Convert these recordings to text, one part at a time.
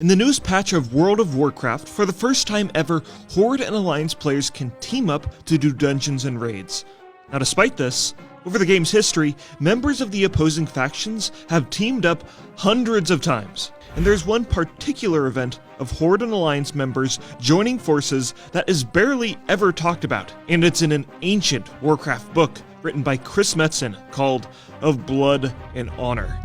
In the newest patch of World of Warcraft, for the first time ever, Horde and Alliance players can team up to do dungeons and raids. Now despite this, over the game's history, members of the opposing factions have teamed up hundreds of times. And there's one particular event of Horde and Alliance members joining forces that is barely ever talked about, and it's in an ancient Warcraft book written by Chris Metzen called Of Blood and Honor.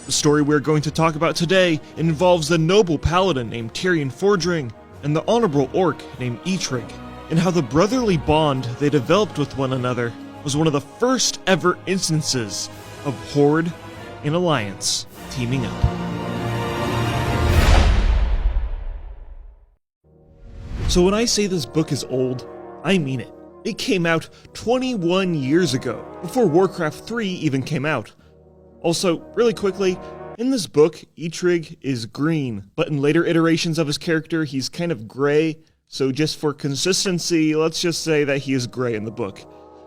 The story we're going to talk about today involves the noble paladin named Tirion Fordring and the honorable orc named Eitrig, and how the brotherly bond they developed with one another was one of the first ever instances of Horde and Alliance teaming up. So when I say this book is old, I mean it. It came out 21 years ago, before Warcraft 3 even came out. Also, really quickly, in this book, Eitrig is green, but in later iterations of his character, he's kind of gray, so just for consistency, let's just say that he is gray in the book.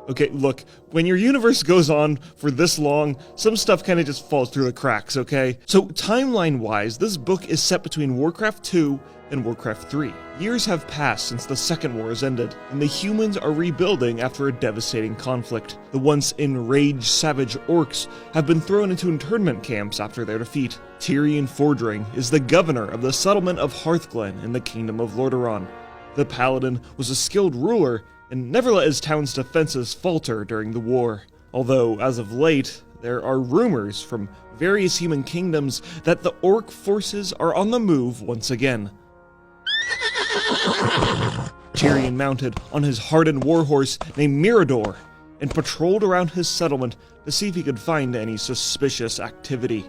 Okay, look, when your universe goes on for this long, some stuff kind of just falls through the cracks, okay? So timeline-wise, this book is set between Warcraft 2 and Warcraft 3. Years have passed since the Second War has ended, and the humans are rebuilding after a devastating conflict. The once enraged savage orcs have been thrown into internment camps after their defeat. Tirion Fordring is the governor of the settlement of Hearthglen in the Kingdom of Lordaeron. The paladin was a skilled ruler and never let his town's defenses falter during the war. Although, as of late, there are rumors from various human kingdoms that the orc forces are on the move once again. Tirion mounted on his hardened warhorse named Mirador and patrolled around his settlement to see if he could find any suspicious activity.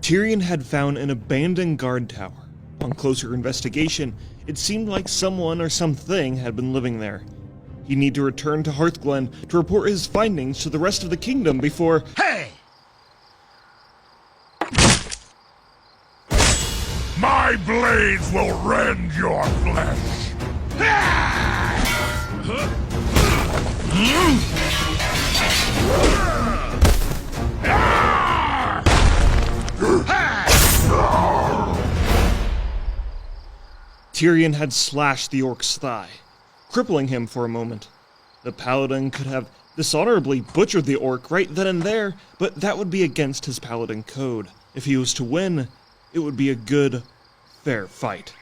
Tirion had found an abandoned guard tower. On closer investigation, it seemed like someone or something had been living there. He'd need to return to Hearthglen to report his findings to the rest of the kingdom before— Hey! My blades will rend your flesh! Tirion had slashed the orc's thigh, crippling him for a moment. The paladin could have dishonorably butchered the orc right then and there, but that would be against his paladin code. If he was to win, it would be a good, fair fight.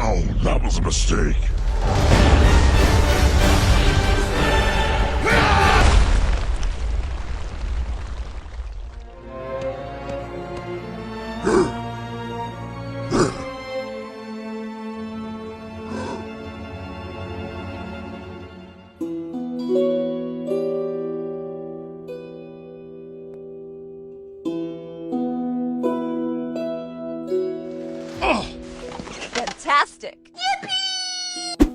Oh, that was a mistake. Fantastic!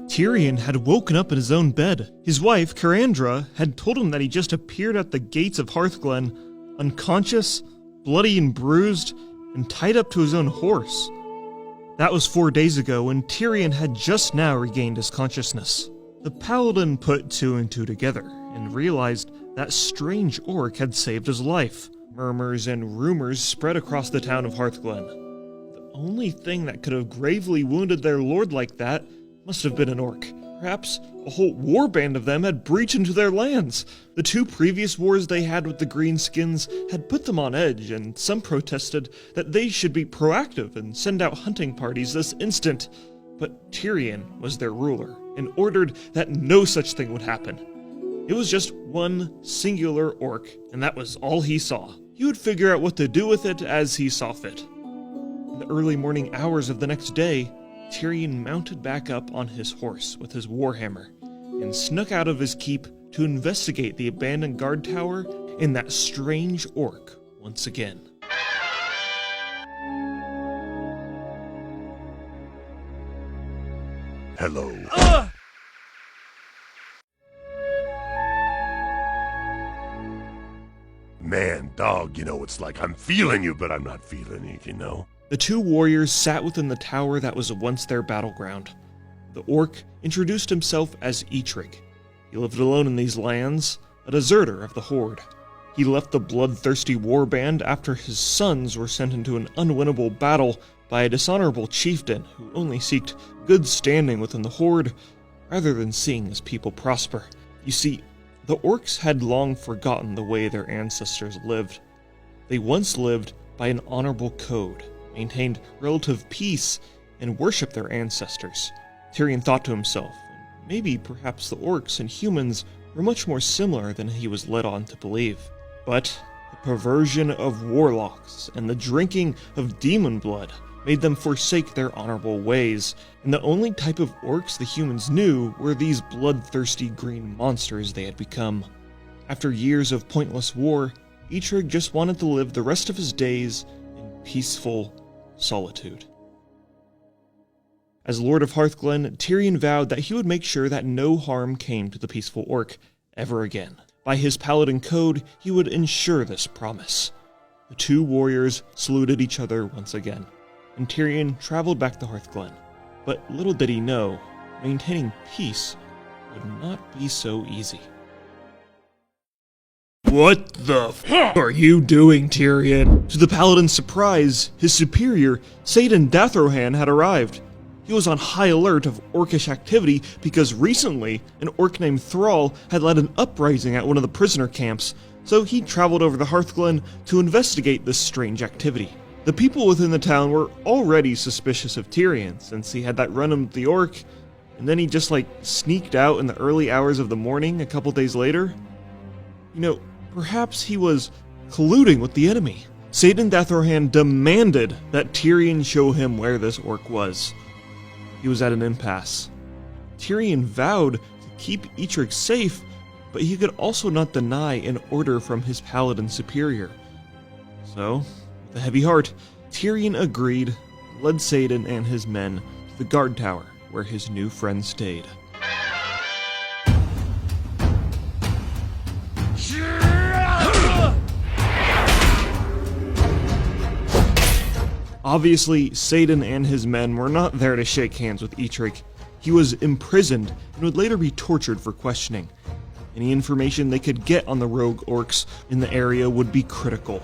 Tirion had woken up in his own bed. His wife, Karandra, had told him that he just appeared at the gates of Hearthglen, unconscious, bloody and bruised, and tied up to his own horse. That was 4 days ago, and Tirion had just now regained his consciousness. The paladin put two and two together, and realized that strange orc had saved his life. Murmurs and rumors spread across the town of Hearthglen. The only thing that could have gravely wounded their lord like that must have been an orc. Perhaps a whole warband of them had breached into their lands. The two previous wars they had with the Greenskins had put them on edge, and some protested that they should be proactive and send out hunting parties this instant. But Tirion was their ruler, and ordered that no such thing would happen. It was just one singular orc, and that was all he saw. He would figure out what to do with it as he saw fit. In the early morning hours of the next day, Tirion mounted back up on his horse with his warhammer and snuck out of his keep to investigate the abandoned guard tower and that strange orc once again. Hello. Man, dog, you know, it's like I'm feeling you, but I'm not feeling it, you know? The two warriors sat within the tower that was once their battleground. The orc introduced himself as Eitrig. He lived alone in these lands, a deserter of the Horde. He left the bloodthirsty warband after his sons were sent into an unwinnable battle by a dishonorable chieftain who only seeked good standing within the Horde rather than seeing his people prosper. You see, the orcs had long forgotten the way their ancestors lived. They once lived by an honorable code, maintained relative peace, and worshipped their ancestors. Tyrion thought to himself, maybe perhaps the orcs and humans were much more similar than he was led on to believe. But the perversion of warlocks and the drinking of demon blood made them forsake their honorable ways, and the only type of orcs the humans knew were these bloodthirsty green monsters they had become. After years of pointless war, Eitrig just wanted to live the rest of his days in peaceful solitude. As Lord of Hearthglen, Tyrion vowed that he would make sure that no harm came to the peaceful orc ever again. By his paladin code, he would ensure this promise. The two warriors saluted each other once again, and Tyrion traveled back to Hearthglen. But little did he know, maintaining peace would not be so easy. "What the f*** are you doing, Tyrion?" To the paladin's surprise, his superior, Saidan Dathrohan, had arrived. He was on high alert of orcish activity because recently, an orc named Thrall had led an uprising at one of the prisoner camps, so he traveled over to Hearthglen to investigate this strange activity. The people within the town were already suspicious of Tyrion, since he had that run-in with the orc, and then he just sneaked out in the early hours of the morning a couple days later. You know, perhaps he was colluding with the enemy. Saidan Dathrohan demanded that Tyrion show him where this orc was. He was at an impasse. Tyrion vowed to keep Eitrig safe, but he could also not deny an order from his paladin superior. So, with a heavy heart, Tyrion agreed, led Saidan and his men to the guard tower where his new friend stayed. Obviously, Saidan and his men were not there to shake hands with Eitrig. He was imprisoned and would later be tortured for questioning. Any information they could get on the rogue orcs in the area would be critical.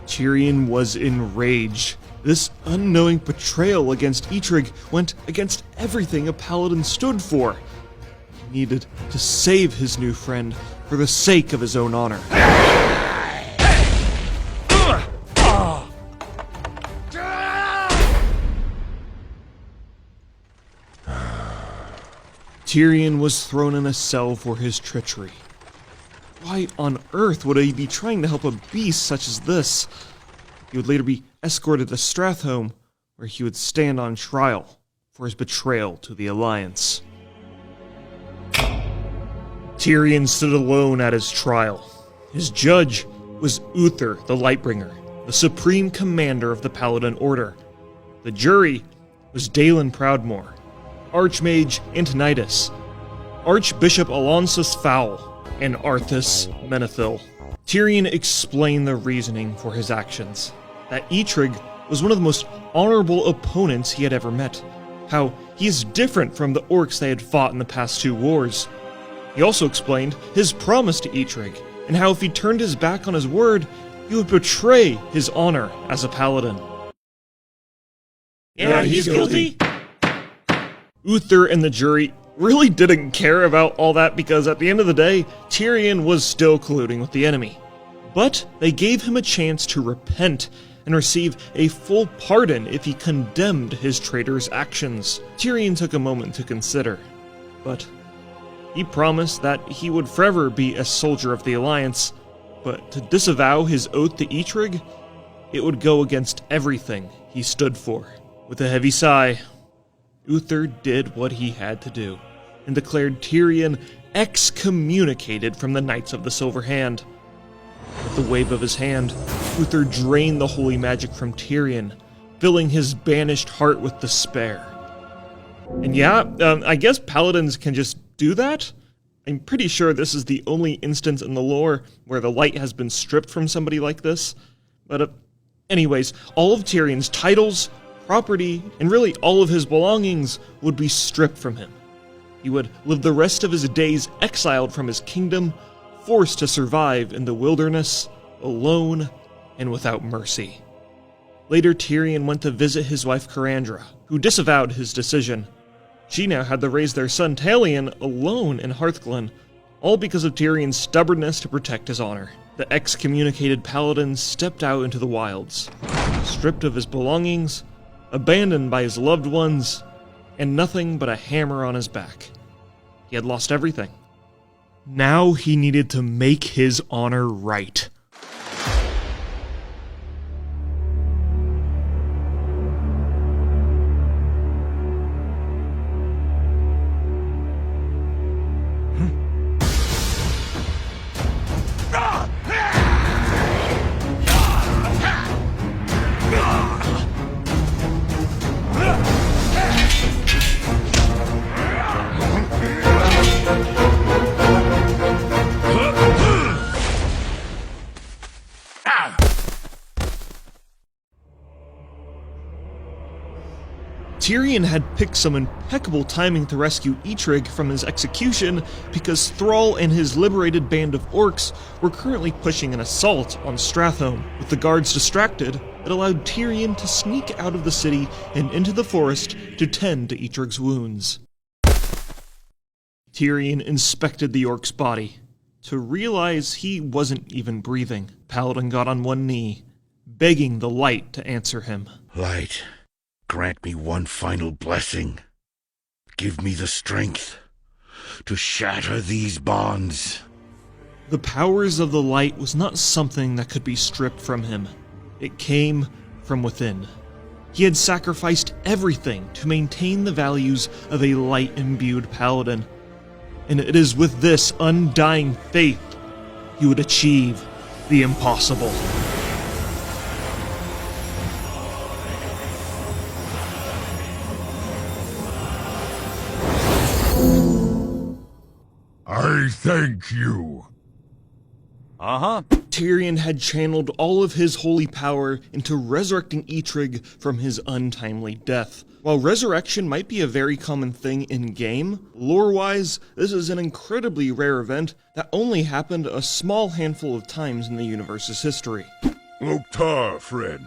Tyrion was enraged. This unknowing betrayal against Eitrig went against everything a paladin stood for. He needed to save his new friend for the sake of his own honor. Tyrion was thrown in a cell for his treachery. Why on earth would he be trying to help a beast such as this? He would later be escorted to Stratholme, where he would stand on trial for his betrayal to the Alliance. Tyrion stood alone at his trial. His judge was Uther the Lightbringer, the supreme commander of the Paladin Order. The jury was Dalen Proudmoore, Archmage Antonidas, Archbishop Alonsus Fowl, and Arthas Menethil. Tyrion explained the reasoning for his actions, that Eitrig was one of the most honorable opponents he had ever met, how he is different from the orcs they had fought in the past two wars. He also explained his promise to Eitrig, and how if he turned his back on his word, he would betray his honor as a paladin. Yeah, he's guilty. Uther and the jury really didn't care about all that because at the end of the day, Tyrion was still colluding with the enemy. But they gave him a chance to repent and receive a full pardon if he condemned his traitor's actions. Tyrion took a moment to consider, but he promised that he would forever be a soldier of the Alliance, but to disavow his oath to Eitrig, it would go against everything he stood for. With a heavy sigh, Uther did what he had to do, and declared Tyrion excommunicated from the Knights of the Silver Hand. With the wave of his hand, Uther drained the holy magic from Tyrion, filling his banished heart with despair. And yeah, I guess paladins can just do that? I'm pretty sure this is the only instance in the lore where the light has been stripped from somebody like this. But anyways, all of Tyrion's titles, property, and really all of his belongings would be stripped from him. He would live the rest of his days exiled from his kingdom, forced to survive in the wilderness, alone, and without mercy. Later, Tyrion went to visit his wife Cassandra, who disavowed his decision. She now had to raise their son Talion alone in Hearthglen, all because of Tyrion's stubbornness to protect his honor. The excommunicated paladin stepped out into the wilds, stripped of his belongings, abandoned by his loved ones, and nothing but a hammer on his back. He had lost everything. Now he needed to make his honor right. Tyrion had picked some impeccable timing to rescue Eitrig from his execution because Thrall and his liberated band of orcs were currently pushing an assault on Stratholme. With the guards distracted, it allowed Tyrion to sneak out of the city and into the forest to tend to Eitrig's wounds. Tyrion inspected the orc's body to realize he wasn't even breathing. Paladin got on one knee, begging the light to answer him. Light, grant me one final blessing. Give me the strength to shatter these bonds. The powers of the light was not something that could be stripped from him. It came from within. He had sacrificed everything to maintain the values of a light-imbued paladin. And it is with this undying faith he would achieve the impossible. I thank you. Tyrion had channeled all of his holy power into resurrecting Eitrig from his untimely death. While resurrection might be a very common thing in-game, lore-wise, this is an incredibly rare event that only happened a small handful of times in the universe's history. Loktar, friend.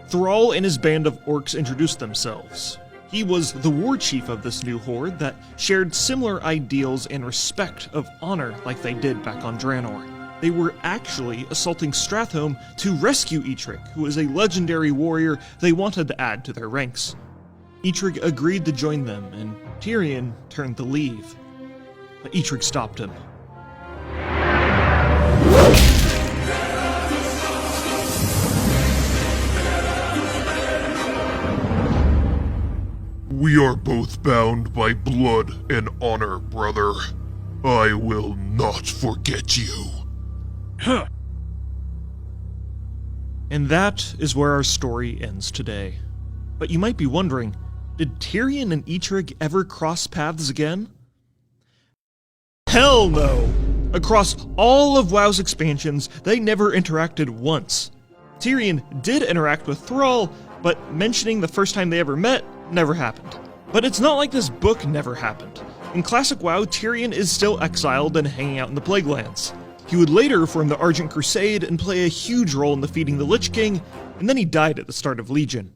Thrall and his band of orcs introduced themselves. He was the war chief of this new horde that shared similar ideals and respect of honor like they did back on Draenor. They were actually assaulting Stratholme to rescue Eitrig, who is a legendary warrior they wanted to add to their ranks. Eitrig agreed to join them, and Tyrion turned to leave. But Eitrig stopped him. We are both bound by blood and honor, brother. I will not forget you. And that is where our story ends today. But you might be wondering, did Tyrion and Eitrig ever cross paths again? Hell no! Across all of WoW's expansions, they never interacted once. Tyrion did interact with Thrall, but mentioning the first time they ever met never happened. But it's not like this book never happened. In classic WoW, Tyrion is still exiled and hanging out in the Plaguelands. He would later form the Argent Crusade and play a huge role in defeating the Lich King, and then he died at the start of Legion.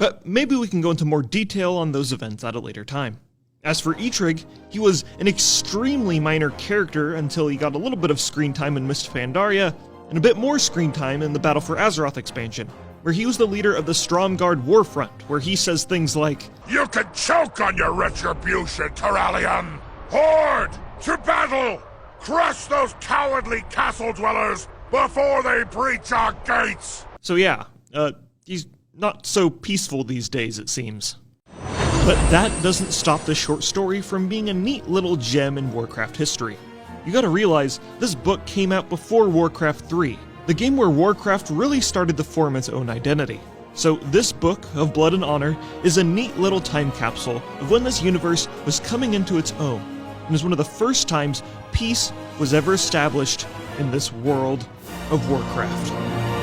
But maybe we can go into more detail on those events at a later time. As for Eitrig, he was an extremely minor character until he got a little bit of screen time in Mist Pandaria, and a bit more screen time in the Battle for Azeroth expansion, where he was the leader of the Stromgarde Warfront, where he says things like, You can choke on your retribution, Terralion! Horde! To battle! Crush those cowardly castle dwellers before they breach our gates! So yeah, he's not so peaceful these days, it seems. But that doesn't stop this short story from being a neat little gem in Warcraft history. You gotta realize, this book came out before Warcraft 3, the game where Warcraft really started to form its own identity. So this book of Blood and Honor is a neat little time capsule of when this universe was coming into its own, and is one of the first times peace was ever established in this world of Warcraft.